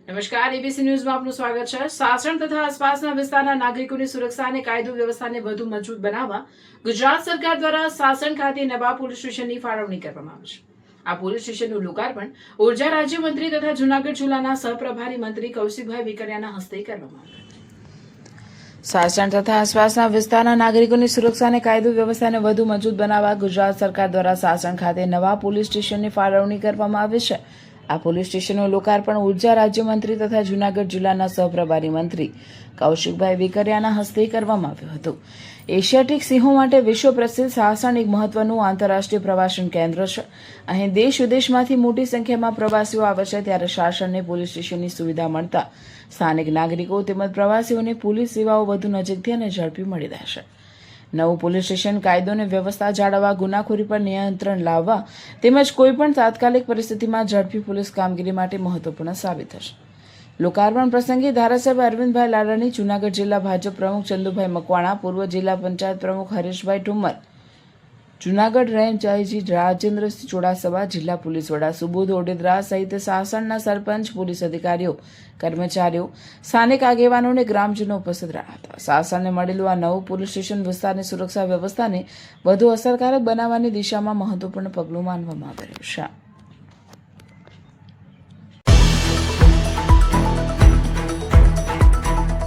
નમસ્કાર, એબીસી ન્યૂઝમાં આપનું સ્વાગત છે। સાસણ તથા આસપાસના વિસ્તારના નાગરિકોની સુરક્ષા અને કાયદો વ્યવસ્થાને વધુ મજબૂત બનાવવા ગુજરાત સરકાર દ્વારા સાસણ ખાતે નવા પોલીસ સ્ટેશનની ફાળવણી કરવામાં આવી છે। આ પોલીસ સ્ટેશનનું લોકાર્પણ ઉર્જા રાજ્યમંત્રી તથા જૂનાગઢ જિલ્લાના સહપ્રભારી મંત્રી કૌશિકભાઈ વેકરિયાના હસ્તે કરવામાં આવ્યું। સાસણ તથા આસપાસના વિસ્તારના નાગરિકોની સુરક્ષા અને કાયદો વ્યવસ્થાને વધુ મજબૂત બનાવવા ગુજરાત સરકાર દ્વારા સાસણ ખાતે નવા પોલીસ સ્ટેશનની ફાળવણી કરવામાં આવી છે। આ પોલીસ સ્ટેશનનું લોકાર્પણ ઉર્જા રાજ્યમંત્રી તથા જૂનાગઢ જિલ્લાના સહપ્રભારી મંત્રી કૌશિકભાઈ વેકરિયાના હસ્તે કરવામાં આવ્યું હતું। એશિયાટિક સિંહો માટે વિશ્વ પ્રસિદ્ધ સાસણ એક મહત્વનું આંતરરાષ્ટ્રીય પ્રવાસન કેન્દ્ર છે। અહીં દેશ વિદેશમાંથી મોટી સંખ્યામાં પ્રવાસીઓ આવે છે, ત્યારે સાસણને પોલીસ સ્ટેશનની સુવિધા મળતા સ્થાનિક નાગરિકો તેમજ પ્રવાસીઓને પોલીસ સેવાઓ વધુ નજીકથી અને ઝડપી મળી રહેશે। નવું પોલીસ સ્ટેશન કાયદો અને વ્યવસ્થા જાળવવા, ગુનાખોરી પર નિયંત્રણ લાવવા તેમજ કોઈપણ તાત્કાલિક પરિસ્થિતિમાં ઝડપી પોલીસ કામગીરી માટે મહત્વપૂર્ણ સાબિત થશે। લોકાર્પણ પ્રસંગે ધારાસભ્ય અરવિંદભાઈ લાલણી, જૂનાગઢ જિલ્લા ભાજપ પ્રમુખ ચંદુભાઈ મકવાણા, પૂર્વ જિલ્લા પંચાયત પ્રમુખ હરેશભાઈ ઠુમ્મર, જૂનાગઢ રેન્જ આઈજી રાજેન્દ્રસિંહ ચુડાસમા, જિલ્લા પોલીસ વડા સુબોધ ઓડેદરા સહિત સાસણના સરપંચ, પોલીસ અધિકારીઓ, કર્મચારીઓ, સ્થાનિક આગેવાનો અને ગ્રામજનો ઉપસ્થિત રહ્યા હતા। સાસણને મળેલું આ નવું પોલીસ સ્ટેશન વિસ્તારની સુરક્ષા વ્યવસ્થાને વધુ અસરકારક બનાવવાની દિશામાં મહત્વપૂર્ણ પગલું માનવામાં આવી રહ્યું છે।